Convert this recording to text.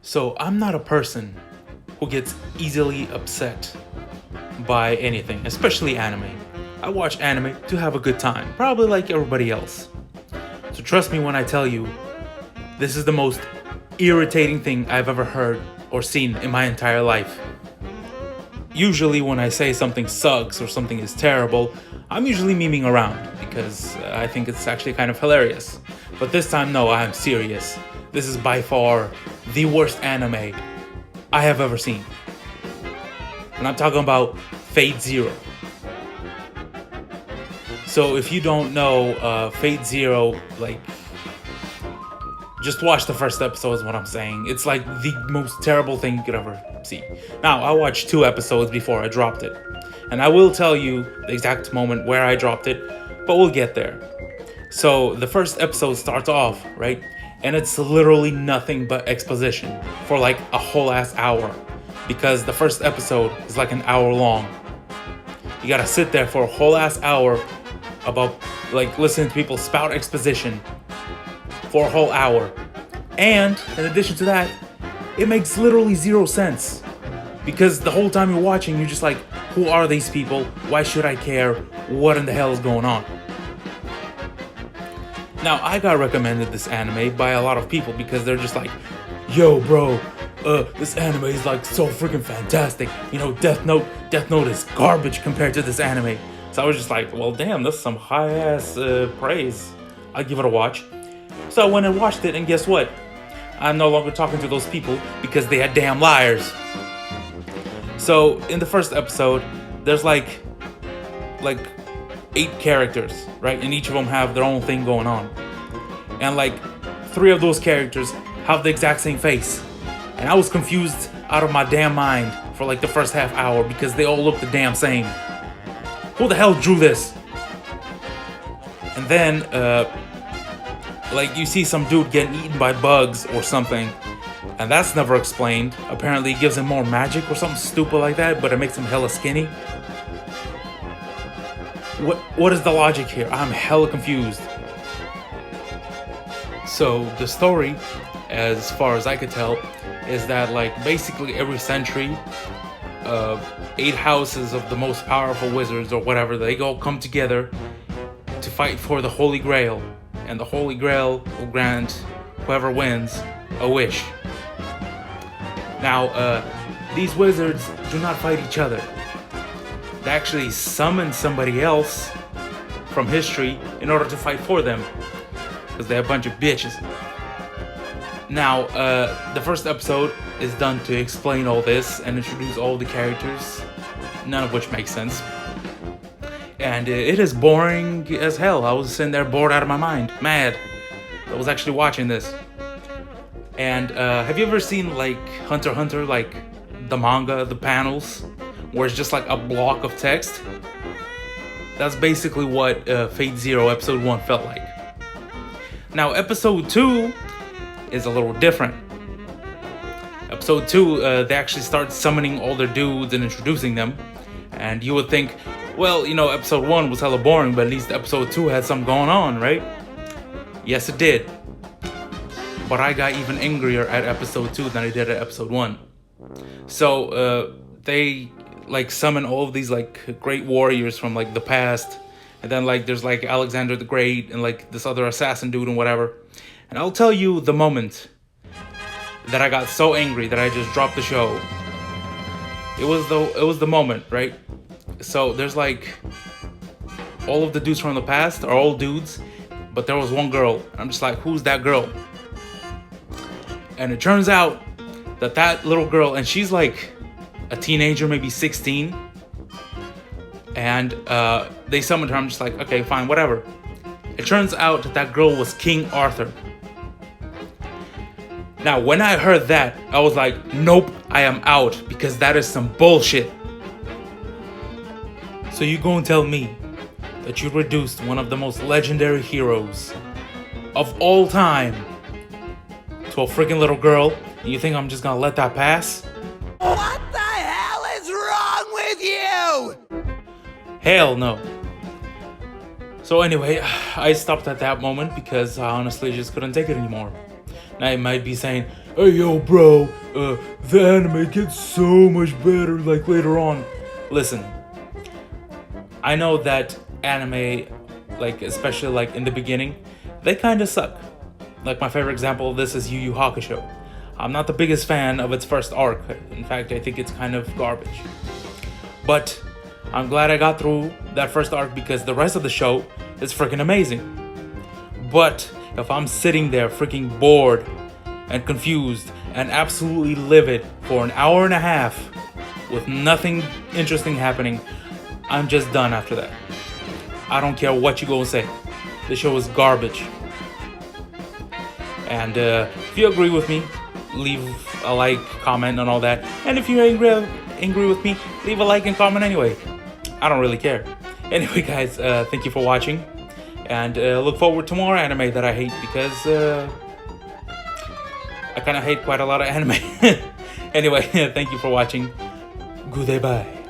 So I'm not a person who gets easily upset by anything, especially anime. I watch anime to have a good time, probably like everybody else. So trust me when I tell you, this is the most irritating thing I've ever heard or seen in my entire life. Usually when I say something sucks or something is terrible, I'm usually memeing around because I think it's actually kind of hilarious. But this time, no, I'm serious. This is by far the worst anime I have ever seen. And I'm talking about Fate Zero. So if you don't know, Fate Zero, just watch the first episode is what I'm saying. It's like the most terrible thing you could ever see. Now, I watched 2 episodes before I dropped it. And I will tell you the exact moment where I dropped it, but we'll get there. So the first episode starts off, right? And it's literally nothing but exposition for like a whole ass hour. Because the first episode is like an hour long. You gotta sit there for a whole ass hour about like listening to people spout exposition for a whole hour. And in addition to that, it makes literally 0 sense. Because the whole time you're watching, you're just like, who are these people? Why should I care? What in the hell is going on? Now, I got recommended this anime by a lot of people because they're just like, yo, bro, this anime is like so freaking fantastic. You know, Death Note is garbage compared to this anime. So I was just like, well, damn, that's some high ass praise. I'll give it a watch. So I went and watched it, and guess what? I'm no longer talking to those people because they are damn liars. So in the first episode, there's like 8 characters, right? And each of them have their own thing going on. And like 3 of those characters have the exact same face. And I was confused out of my damn mind for like the first half hour because they all look the damn same. Who the hell drew this? And then, like you see some dude getting eaten by bugs or something. And that's never explained. Apparently it gives him more magic or something stupid like that, but it makes him hella skinny. What is the logic here? I'm hella confused. So the story, as far as I could tell, is that like basically every century, 8 houses of the most powerful wizards or whatever, they all come together to fight for the Holy Grail. And the Holy Grail will grant whoever wins a wish. Now, these wizards do not fight each other. They actually summon somebody else from history in order to fight for them. Because they're a bunch of bitches. Now, the first episode is done to explain all this and introduce all the characters, none of which makes sense. And it is boring as hell. I was sitting there bored out of my mind, mad. I was actually watching this. And have you ever seen like Hunter x Hunter, like the manga, the panels, where it's just like a block of text? That's basically what Fate Zero Episode 1 felt like. Now, Episode 2 is a little different. Episode 2, they actually start summoning all their dudes and introducing them. And you would think, well, you know, Episode 1 was hella boring, but at least Episode 2 had something going on, right? Yes, it did. But I got even angrier at Episode 2 than I did at Episode 1. So, they, like, summon all of these, like, great warriors from, like, the past. And then, like, there's, like, Alexander the Great and, like, this other assassin dude and whatever. And I'll tell you the moment that I got so angry that I just dropped the show. It was the moment, right? So there's like all of the dudes from the past are all dudes, but there was one girl. I'm just like, who's that girl? And it turns out that little girl, and she's like a teenager, maybe 16. And they summoned her. I'm just like, okay, fine, whatever. It turns out that girl was King Arthur. Now, when I heard that, I was like, nope, I am out, because that is some bullshit. So you gonna tell me that you reduced one of the most legendary heroes of all time to a freaking little girl, and you think I'm just gonna let that pass? What the hell is wrong with you? Hell no. So anyway, I stopped at that moment because I honestly just couldn't take it anymore. Now you might be saying, hey yo bro, the anime gets so much better like later on. Listen, I know that anime, like especially like in the beginning, they kind of suck. Like my favorite example of this is Yu Yu Hakusho. I'm not the biggest fan of its first arc. In fact, I think it's kind of garbage. But I'm glad I got through that first arc because the rest of the show is freaking amazing. But if I'm sitting there freaking bored and confused and absolutely livid for an hour and a half with nothing interesting happening, I'm just done after that. I don't care what you go and say. The show is garbage. And if you agree with me, leave a like, comment, and all that. And if you're angry with me, leave a like and comment anyway. I don't really care. Anyway, guys, thank you for watching. And look forward to more anime that I hate because I kind of hate quite a lot of anime. Anyway, thank you for watching. Goodbye.